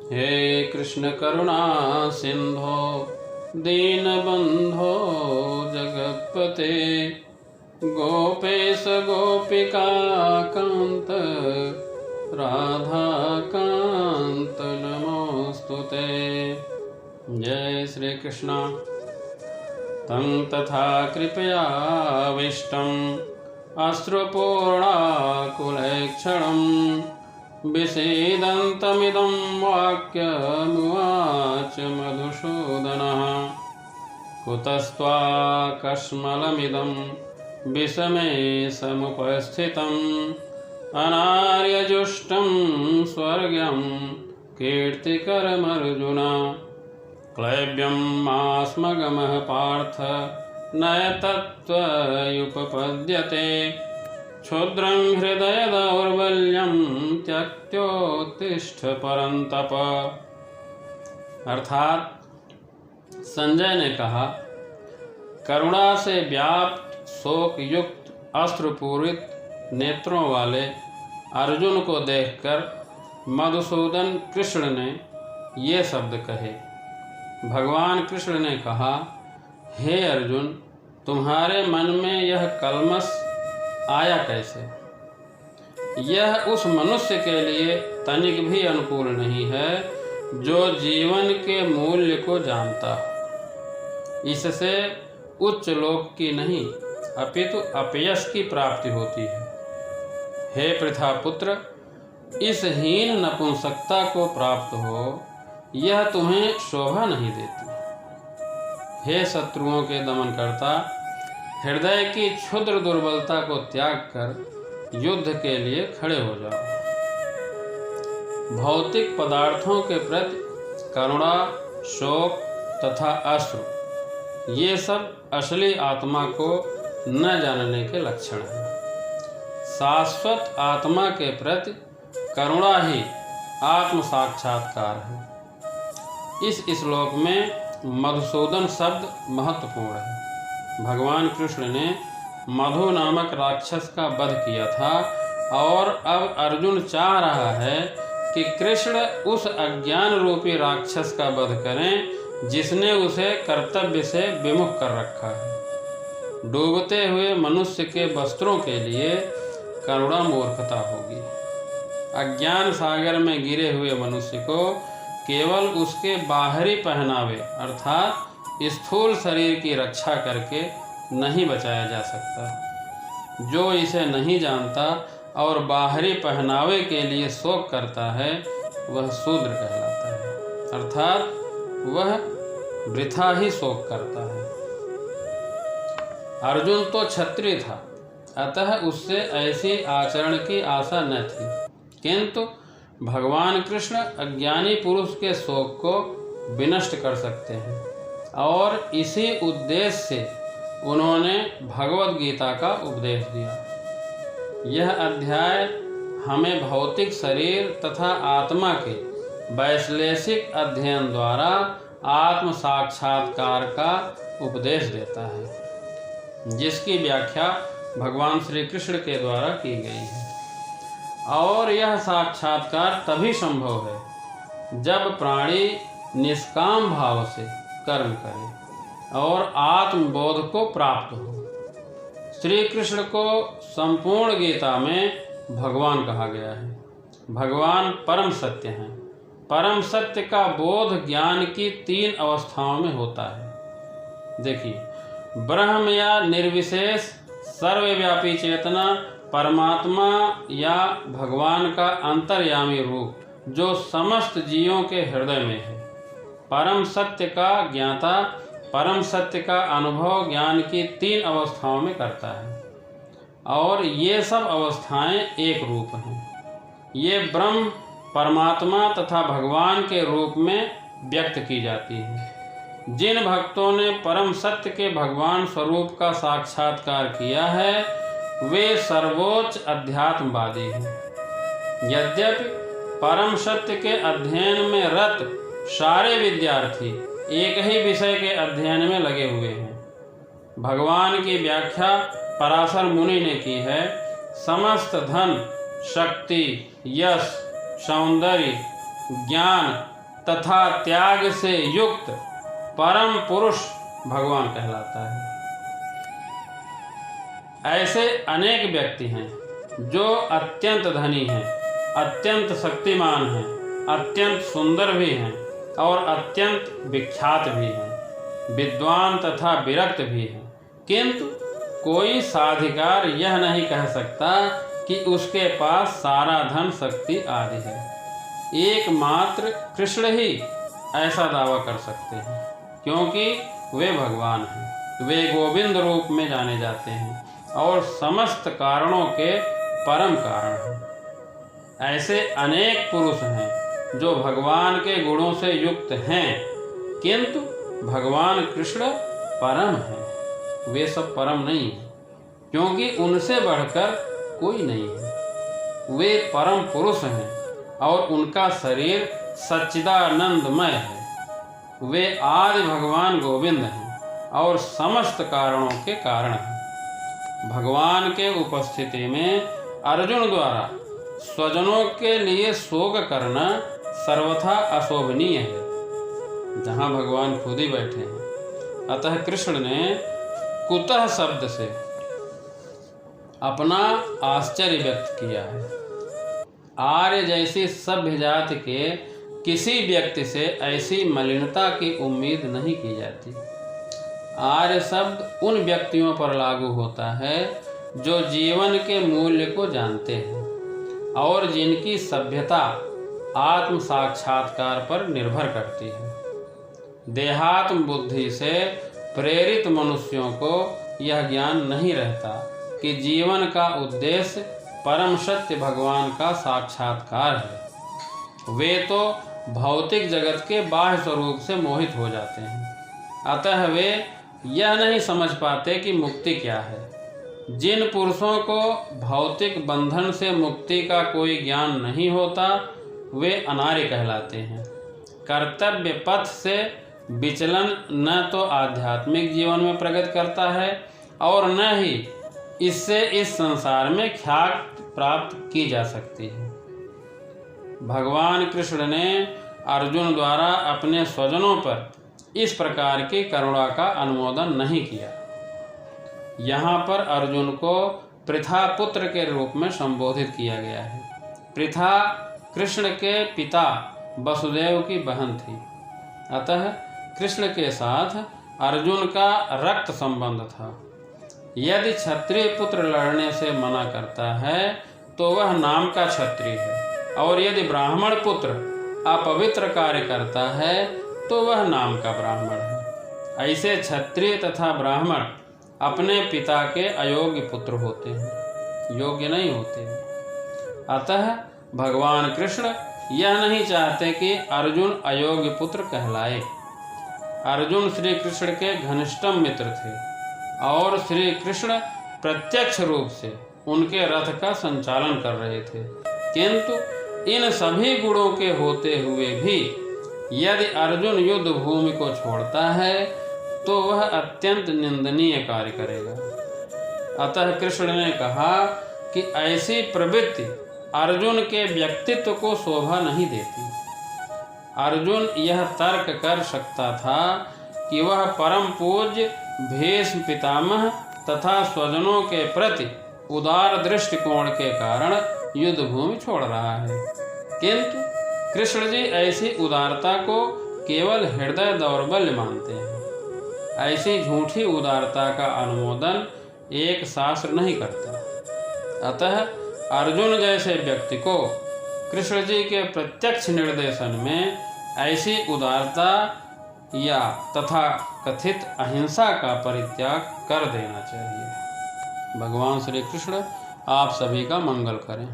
हे कृष्ण करुणा सिंधो दीनबंधो जगत्पते गोपेश गोपिका कांत राधा कांत नमोस्तुते। जय श्री कृष्ण। तं तथा कृपयाविष्टम् अश्रुपूर्णाकुलेक्षणम् विषीदन्तमिदं वाक्यमुवाच मधुसूदनः। कुतस्त्वाकस्मलमिदं विषमे समुपस्थितम् अनार्यजुष्टं स्वर्ग्यं कीर्तिकरमर्जुन। क्लैब्यं मास्मगमः पार्थ नयतत्त्वयुपपद्यते क्षुद्रं हृदय दौर्बल्यं त्यक्त्योत्तिष्ठ परन्तप। अर्थात संजय ने कहा, करुणा से व्याप्त शोक युक्त अश्रुपूरित नेत्रों वाले अर्जुन को देखकर मधुसूदन कृष्ण ने ये शब्द कहे। भगवान कृष्ण ने कहा, हे अर्जुन, तुम्हारे मन में यह कल्मश आया कैसे? यह उस मनुष्य के लिए तनिक भी अनुकूल नहीं है जो जीवन के मूल्य को जानता हो। इससे उच्च लोक की नहीं अपितु अपयश की प्राप्ति होती है। हे पृथा पुत्र, इस हीन नपुंसकता को प्राप्त हो, यह तुम्हें शोभा नहीं देती। हे शत्रुओं के दमन करता, हृदय की क्षुद्र दुर्बलता को त्याग कर युद्ध के लिए खड़े हो जाओ। भौतिक पदार्थों के प्रति करुणा, शोक तथा अश्रु, ये सब असली आत्मा को न जानने के लक्षण हैं। शाश्वत आत्मा के प्रति करुणा ही आत्म साक्षात्कार है। इस श्लोक में मधुसूदन शब्द महत्वपूर्ण है। भगवान कृष्ण ने मधु नामक राक्षस का वध किया था और अब अर्जुन चाह रहा है कि कृष्ण उस अज्ञान रूपी राक्षस का वध करें जिसने उसे कर्तव्य से विमुख कर रखा है। डूबते हुए मनुष्य के वस्त्रों के लिए करुणा मूर्खता होगी। अज्ञान सागर में गिरे हुए मनुष्य को केवल उसके बाहरी पहनावे अर्थात स्थूल शरीर की रक्षा करके नहीं बचाया जा सकता। जो इसे नहीं जानता और बाहरी पहनावे के लिए शोक करता है वह शूद्र कहलाता है, अर्थात वह वृथा ही शोक करता है। अर्जुन तो क्षत्रिय था, अतः उससे ऐसी आचरण की आशा न थी, किंतु भगवान कृष्ण अज्ञानी पुरुष के शोक को विनष्ट कर सकते हैं और इसी उद्देश्य से उन्होंने भगवद गीता का उपदेश दिया। यह अध्याय हमें भौतिक शरीर तथा आत्मा के वैश्लेषिक अध्ययन द्वारा आत्म साक्षात्कार का उपदेश देता है, जिसकी व्याख्या भगवान श्री कृष्ण के द्वारा की गई है। और यह साक्षात्कार तभी संभव है जब प्राणी निष्काम भाव से कर्म करे और आत्मबोध को प्राप्त हो। श्री कृष्ण को संपूर्ण गीता में भगवान कहा गया है। भगवान परम सत्य हैं। परम सत्य का बोध ज्ञान की 3 अवस्थाओं में होता है। देखिए, ब्रह्म या निर्विशेष सर्वव्यापी चेतना, परमात्मा या भगवान का अंतर्यामी रूप जो समस्त जीवों के हृदय में है। परम सत्य का ज्ञाता परम सत्य का अनुभव ज्ञान की 3 अवस्थाओं में करता है और ये सब अवस्थाएं एक रूप हैं। ये ब्रह्म, परमात्मा तथा भगवान के रूप में व्यक्त की जाती हैं। जिन भक्तों ने परम सत्य के भगवान स्वरूप का साक्षात्कार किया है वे सर्वोच्च अध्यात्मवादी हैं। यद्यपि परम सत्य के अध्ययन में रत सारे विद्यार्थी एक ही विषय के अध्ययन में लगे हुए हैं। भगवान की व्याख्या पराशर मुनि ने की है। समस्त धन, शक्ति, यश, सौंदर्य, ज्ञान तथा त्याग से युक्त परम पुरुष भगवान कहलाता है। ऐसे अनेक व्यक्ति हैं जो अत्यंत धनी हैं, अत्यंत शक्तिमान हैं, अत्यंत सुंदर भी हैं और अत्यंत विख्यात भी हैं, विद्वान तथा विरक्त भी हैं, किंतु कोई साधिकार यह नहीं कह सकता कि उसके पास सारा धन शक्ति आदि है। एकमात्र कृष्ण ही ऐसा दावा कर सकते हैं, क्योंकि वे भगवान हैं, वे गोविंद रूप में जाने जाते हैं और समस्त कारणों के परम कारण हैं। ऐसे अनेक पुरुष हैं जो भगवान के गुणों से युक्त हैं, किंतु भगवान कृष्ण परम हैं। वे सब परम नहीं हैं, क्योंकि उनसे बढ़कर कोई नहीं है। वे परम पुरुष हैं और उनका शरीर सच्चिदानंदमय है। वे आदि भगवान गोविंद हैं और समस्त कारणों के कारण हैं। भगवान के उपस्थिति में अर्जुन द्वारा स्वजनों के लिए शोक करना सर्वथा अशोभनीय है, जहाँ भगवान खुद ही बैठे हैं। अतः कृष्ण ने कुतः शब्द से अपना आश्चर्य व्यक्त किया है। आर्य जैसी सभ्य जाति के किसी व्यक्ति से ऐसी मलिनता की उम्मीद नहीं की जाती। आर्य शब्द उन व्यक्तियों पर लागू होता है जो जीवन के मूल्य को जानते हैं और जिनकी सभ्यता आत्म साक्षात्कार पर निर्भर करती है। देहात्म बुद्धि से प्रेरित मनुष्यों को यह ज्ञान नहीं रहता कि जीवन का उद्देश्य परम सत्य भगवान का साक्षात्कार है। वे तो भौतिक जगत के बाह्य स्वरूप से मोहित हो जाते हैं। अतः वे यह नहीं समझ पाते कि मुक्ति क्या है। जिन पुरुषों को भौतिक बंधन से मुक्ति का कोई ज्ञान नहीं होता, वे अनार्य कहलाते हैं। कर्तव्य पथ से विचलन न तो आध्यात्मिक जीवन में प्रगति करता है और न ही इससे इस संसार में ख्याति प्राप्त की जा सकती है। भगवान कृष्ण ने अर्जुन द्वारा अपने स्वजनों पर इस प्रकार की करुणा का अनुमोदन नहीं किया। यहाँ पर अर्जुन को पृथा पुत्र के रूप में संबोधित किया गया है। पृथा कृष्ण के पिता वसुदेव की बहन थी, अतः कृष्ण के साथ अर्जुन का रक्त संबंध था। यदि क्षत्रिय पुत्र लड़ने से मना करता है तो वह नाम का क्षत्रिय है, और यदि ब्राह्मण पुत्र अपवित्र कार्य करता है तो वह नाम का ब्राह्मण है। ऐसे क्षत्रिय तथा ब्राह्मण अपने पिता के अयोग्य पुत्र होते हैं, योग्य नहीं होते। अतः भगवान कृष्ण यह नहीं चाहते कि अर्जुन अयोग्य पुत्र कहलाए। अर्जुन श्री कृष्ण के घनिष्ठम मित्र थे और श्री कृष्ण प्रत्यक्ष रूप से उनके रथ का संचालन कर रहे थे, किंतु इन सभी गुणों के होते हुए भी यदि अर्जुन युद्ध भूमि को छोड़ता है तो वह अत्यंत निंदनीय कार्य करेगा। अतः कृष्ण ने कहा कि ऐसी प्रवृत्ति अर्जुन के व्यक्तित्व को शोभा नहीं देती। अर्जुन यह तर्क कर सकता था कि वह परम पूज्य भीष्म पितामह तथा स्वजनों के प्रति उदार दृष्टिकोण के कारण युद्ध भूमि छोड़ रहा है, किंतु कृष्ण जी ऐसी उदारता को केवल हृदय दौर्बल्य मानते हैं। ऐसी झूठी उदारता का अनुमोदन एक शास्त्र नहीं करता। अतः अर्जुन जैसे व्यक्ति को कृष्ण जी के प्रत्यक्ष निर्देशन में ऐसी उदारता या तथा कथित अहिंसा का परित्याग कर देना चाहिए। भगवान श्री कृष्ण आप सभी का मंगल करें।